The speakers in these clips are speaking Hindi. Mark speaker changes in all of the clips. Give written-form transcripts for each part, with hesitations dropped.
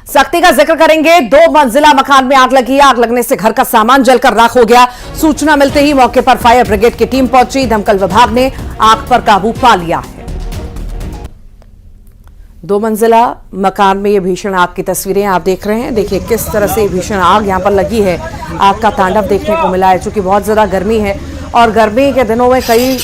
Speaker 1: सख्ती का जिक्र करेंगे। 2 मंजिला मकान में आग लगी। आग लगने से घर का सामान जलकर राख हो गया। सूचना मिलते ही मौके पर फायर ब्रिगेड की टीम पहुंची। दमकल विभाग ने आग पर काबू पा लिया है। 2 मंजिला मकान में ये भीषण आग की तस्वीरें आप देख रहे हैं। देखिए किस तरह से भीषण आग यहां पर लगी है। आग का तांडव देखने को मिला है। चूंकि बहुत ज्यादा गर्मी है और गर्मी के दिनों में कई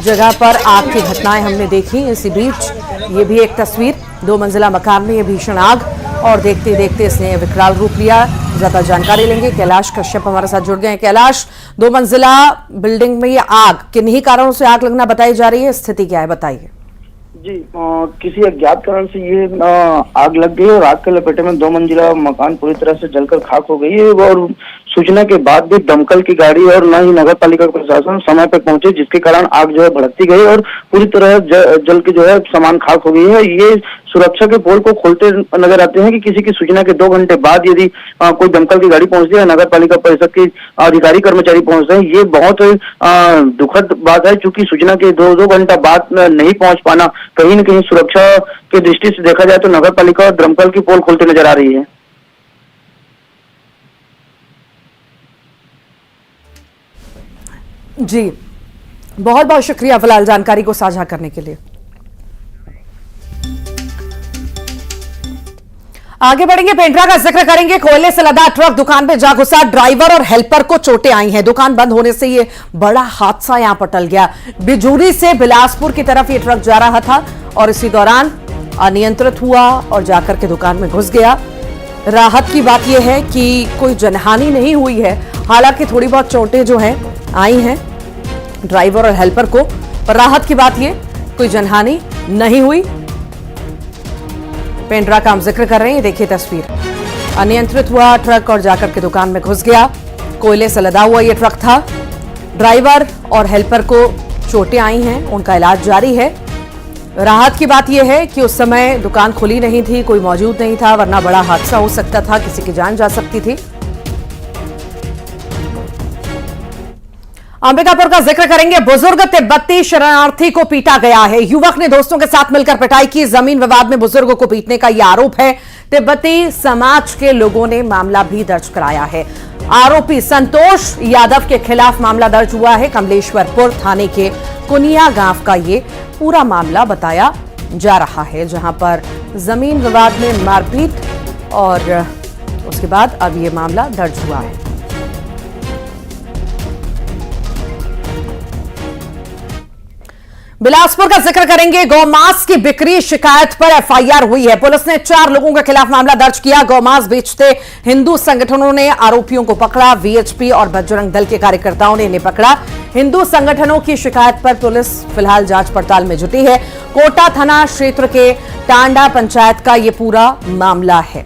Speaker 1: जगह पर आग की घटनाएं हमने देखी। इसी बीच ये भी एक तस्वीर, 2 मंजिला मकान में ये भीषण आग और देखते देखते इसने विकराल रूप लिया। ज्यादा जानकारी लेंगे। कैलाश कश्यप हमारे साथ जुड़ गए हैं। कैलाश, 2 मंजिला बिल्डिंग में ये आग किन्हीं कारणों से आग लगना बताई जा रही है, स्थिति क्या है बताइए।
Speaker 2: जी किसी अज्ञात कारण से ये आग लग गई और आग के लपेटे में 2 मंजिला मकान पूरी तरह से जलकर खाक हो गई है। और सूचना के बाद भी दमकल की गाड़ी और न ही नगर पालिका प्रशासन समय पर पहुंचे, जिसके कारण आग जो है भड़कती गई और पूरी तरह जल के जो है सामान खाक हो गई है। ये सुरक्षा के पोल को खोलते नजर आते हैं कि किसी की सूचना के 2 घंटे बाद यदि कोई दमकल की गाड़ी पहुंचती है, नगर पालिका परिषद के अधिकारी कर्मचारी पहुंचते हैं। ये बहुत दुखद बात है, क्योंकि सूचना के 2 घंटा बाद नहीं पहुंच पाना कहीं न कहीं सुरक्षा की दृष्टि से देखा जाए तो नगर पालिका और दमकल की पोल खोलते नजर आ रही है।
Speaker 1: जी, बहुत बहुत शुक्रिया फिलहाल जानकारी को साझा करने के लिए। आगे बढ़ेंगे, पेंड्रा का जिक्र करेंगे। कोयले से लदा ट्रक दुकान में जा घुसा। ड्राइवर और हेल्पर को चोटें आई हैं। दुकान बंद होने से ये बड़ा हादसा यहां पर टल गया। बिजूरी से बिलासपुर की तरफ ये ट्रक जा रहा था और इसी दौरान अनियंत्रित हुआ और जाकर के दुकान में घुस गया। राहत की बात यह है कि कोई जनहानि नहीं हुई है। हालांकि थोड़ी बहुत चोटें जो हैं आई हैं ड्राइवर और हेल्पर को, पर राहत की बात यह कोई जनहानि नहीं हुई। पेंड्रा का हम जिक्र कर रहे हैं। देखिए तस्वीर, अनियंत्रित हुआ ट्रक और जाकर के दुकान में घुस गया। कोयले से लदा हुआ यह ट्रक था। ड्राइवर और हेल्पर को चोटें आई हैं, उनका इलाज जारी है। राहत की बात यह है कि उस समय दुकान खुली नहीं थी, कोई मौजूद नहीं था, वरना बड़ा हादसा हो सकता था, किसी की जान जा सकती थी। अंबिकापुर का जिक्र करेंगे। बुजुर्ग तिब्बती शरणार्थी को पीटा गया है। युवक ने दोस्तों के साथ मिलकर पिटाई की। जमीन विवाद में बुजुर्ग को पीटने का यह आरोप है। तिब्बती समाज के लोगों ने मामला भी दर्ज कराया है। आरोपी संतोष यादव के खिलाफ मामला दर्ज हुआ है। कमलेश्वरपुर थाने के कुनिया गांव का ये पूरा मामला बताया जा रहा है, जहां पर जमीन विवाद में मारपीट और उसके बाद अब ये मामला दर्ज हुआ है। बिलासपुर का जिक्र करेंगे। गौमांस की बिक्री शिकायत पर एफआईआर हुई है। पुलिस ने 4 लोगों के खिलाफ मामला दर्ज किया। गौमांस बेचते हिंदू संगठनों ने आरोपियों को पकड़ा। वीएचपी और बजरंग दल के कार्यकर्ताओं ने इन्हें पकड़ा। हिंदू संगठनों की शिकायत पर पुलिस फिलहाल जांच पड़ताल में जुटी है। कोटा थाना क्षेत्र के टांडा पंचायत का यह पूरा मामला है।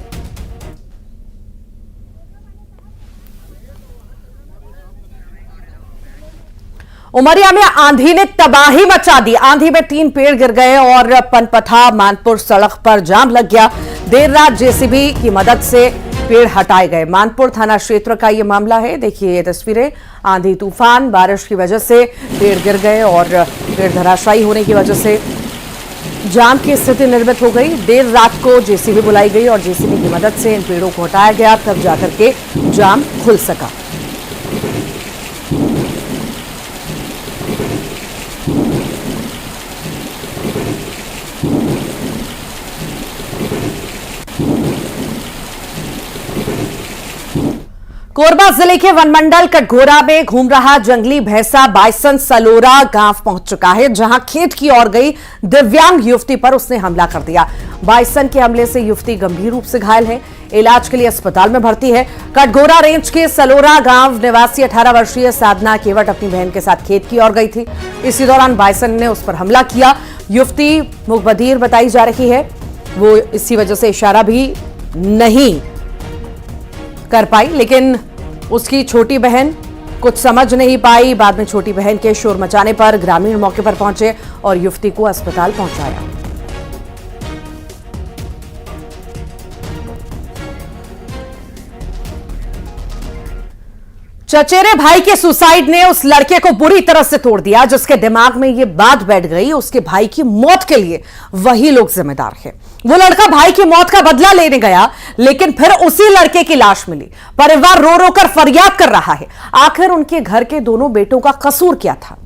Speaker 1: उमरिया में आंधी ने तबाही मचा दी। आंधी में 3 पेड़ गिर गए और पनपथा मानपुर सड़क पर जाम लग गया। देर रात जेसीबी की मदद से पेड़ हटाए गए। मानपुर थाना क्षेत्र का यह मामला है। देखिए ये तस्वीरें। आंधी तूफान बारिश की वजह से पेड़ गिर गए और पेड़ धराशायी होने की वजह से जाम की स्थिति निर्मित हो गई। देर रात को जेसीबी बुलाई गई और जेसीबी की मदद से इन पेड़ों को हटाया गया, तब जाकर के जाम खुल सका। कोरबा जिले के वनमंडल कटघोरा में घूम रहा जंगली भैंसा बाइसन सलोरा गांव पहुंच चुका है, जहां खेत की ओर गई दिव्यांग युवती पर उसने हमला कर दिया। बाइसन के हमले से युवती गंभीर रूप से घायल है, इलाज के लिए अस्पताल में भर्ती है। कटघोरा रेंज के सलोरा गांव निवासी 18 वर्षीय साधना केवट अपनी बहन के साथ खेत की ओर गई थी। इसी दौरान बाइसन ने उस पर हमला किया। युवती मुखबधिर बताई जा रही है, वो इसी वजह से इशारा भी नहीं कर पाई, लेकिन उसकी छोटी बहन कुछ समझ नहीं पाई। बाद में छोटी बहन के शोर मचाने पर ग्रामीण मौके पर पहुंचे और युवती को अस्पताल पहुंचाया। चचेरे भाई के सुसाइड ने उस लड़के को बुरी तरह से तोड़ दिया, जिसके दिमाग में यह बात बैठ गई उसके भाई की मौत के लिए वही लोग जिम्मेदार हैं। वो लड़का भाई की मौत का बदला लेने गया, लेकिन फिर उसी लड़के की लाश मिली। परिवार रो रो कर फरियाद कर रहा है, आखिर उनके घर के दोनों बेटों का कसूर क्या था।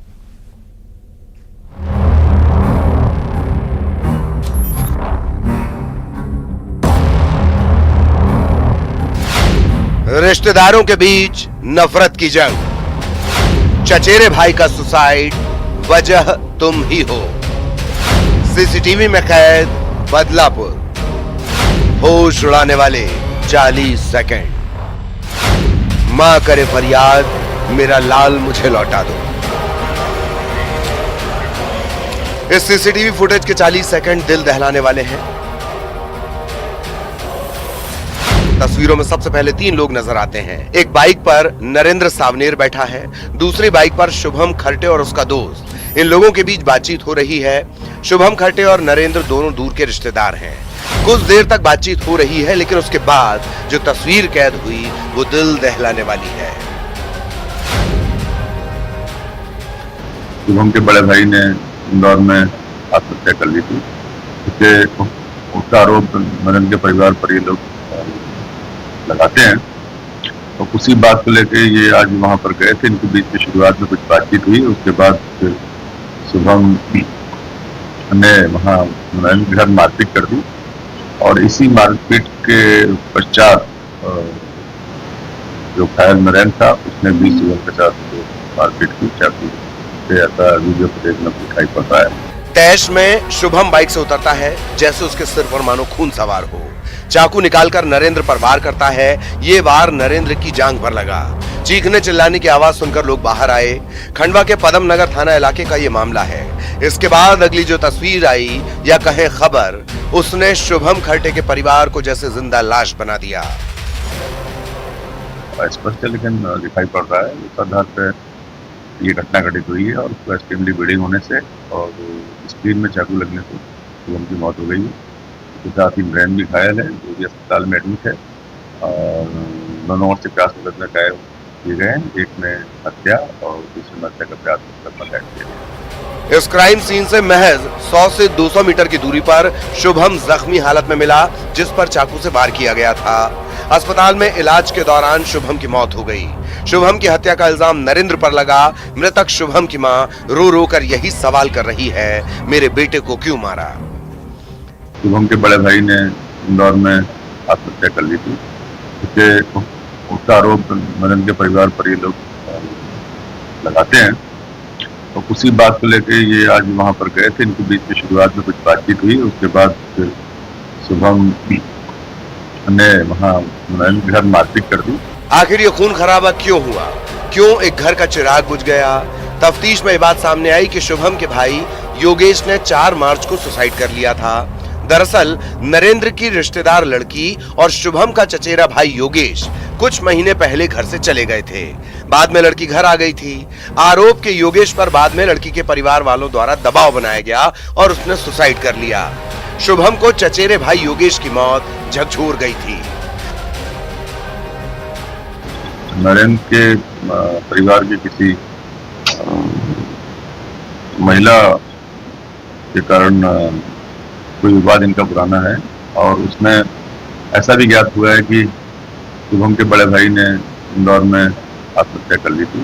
Speaker 3: रिश्तेदारों के बीच नफरत की जंग, चचेरे भाई का सुसाइड, वजह तुम ही हो। सीसीटीवी में कैद बदलापुर, होश उड़ाने वाले 40 सेकंड। मां करे फरियाद, मेरा लाल मुझे लौटा दो। इस सीसीटीवी फुटेज के 40 सेकंड दिल दहलाने वाले हैं। तस्वीरों में सबसे पहले 3 लोग नजर आते हैं। एक बाइक पर नरेंद्र सावनेर बैठा है, दूसरी बाइक पर शुभम खरटे और उसका दोस्त। इन लोगों के बीच बातचीत हो रही है। शुभम खरटे और नरेंद्र दोनों दूर के रिश्तेदार हैं। कुछ देर तक बातचीत हो रही है, लेकिन उसके बाद जो तस्वीर कैद हुई वो दिल दहलाने वाली है।
Speaker 4: शुभम के बड़े भाई ने इंदौर में आत्महत्या कर ली थी। उसका आरोप नरेंद्र के परिवार पर ये लोग लगाते हैं। तो उसी बात को लेके ये आज वहां पर गए थे। इनके बीच में शुरुआत में कुछ बातचीत हुई, उसके बाद शुभम ने वहां नरेंद्र के घर मारपीट कर दी और इसी मारपीट के पश्चात जो घायल नरेंद्र था उसने भी शुभम के साथ मारपीट की। चाकू से ऐसा वीडियो फुटेज में दिखाई पड़ रहा है।
Speaker 3: तैश में शुभम बाइक से उतरता है, जैसे उसके सिर पर मानो खून सवार हो। चाकू निकालकर नरेंद्र पर वार करता है। ये वार नरेंद्र की जांघ पर लगा। चीखने चिल्लाने की आवाज सुनकर लोग बाहर आए। खंडवा के पदम नगर थाना इलाके का ये मामला है। इसके बाद अगली जो तस्वीर आई या कहें खबर, उसने शुभम खरटे के परिवार को जैसे जिंदा लाश बना दिया।
Speaker 4: स्पष्ट है, लेकिन दिखाई पड़ रहा है उस आधार पर ये घटना घटित हुई है और उसको एक्सट्रीमली ब्लीडिंग होने से और स्क्रीन में चाकू लगने से शुभम की मौत हो गई है। उसके साथ ही नरेंद्र भी घायल है, जो भी अस्पताल में एडमिट है और दोनों ओर से प्रयास करने घायल किए गए हैं। एक में हत्या और दूसरे में हत्या का प्रयास करना कायम किया गया।
Speaker 3: इस क्राइम सीन से महज 100 से 200 मीटर की दूरी पर शुभम जख्मी हालत में मिला, जिस पर चाकू से वार किया गया था। अस्पताल में इलाज के दौरान शुभम की मौत हो गई। शुभम की हत्या का इल्जाम नरेंद्र पर लगा। मृतक शुभम की मां रो रो कर यही सवाल कर रही है, मेरे बेटे को क्यों मारा।
Speaker 4: शुभम के बड़े भाई ने इंदौर में आत्महत्या कर ली थी। उसका आरोप नरेंद्र के परिवार पर ये लोग लगाते हैं। तो उसी बात को लेके ये आज वहां पर गए थे। इनके बीच में शुरुआत में कुछ बातचीत हुई, उसके बाद फिर शुभम ने वहां नरेंद्र के घर मारपीट कर दी।
Speaker 3: आखिर ये खून खराबा क्यों हुआ? क्यों एक घर का चिराग बुझ गया? तफ्तीश में ये बात सामने आई कि शुभम के भाई योगेश ने 4 मार्च को सुसाइड कर लिया था। दरअसल नरेंद्र की रिश्तेदार लड़की और शुभम का चचेरा भाई योगेश कुछ महीने पहले घर से चले गए थे। बाद में लड़की घर आ गई थी। आरोप के योगेश पर बाद में लड़की के परिवार वालों द्वारा दबाव बनाया गया और उसने सुसाइड कर लिया। शुभम को चचेरे भाई योगेश की मौत झकझोर गई थी।
Speaker 4: नरेंद्र के परिवार की किसी महिला के कारण कोई विवाद इनका पुराना है और उसमें ऐसा भी ज्ञात हुआ है कि शुभम के बड़े भाई ने इंदौर में आत्महत्या कर ली थी।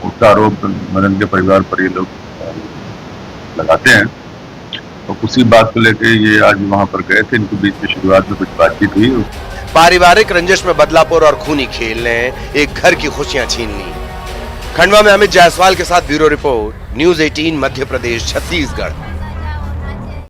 Speaker 4: उसका आरोप नरेंद्र के परिवार पर ये लोग लगाते हैं। तो उसी बात को लेके ये आज वहां पर गए थे। इनके बीच में शुरुआत में कुछ बातचीत हुई।
Speaker 3: पारिवारिक रंजिश में बदलापुर और खूनी खेल ने एक घर की खुशियां छीन ली। खंडवा में अमित जायसवाल के साथ bureau report, news 18 Madhya Pradesh Chhattisgarh.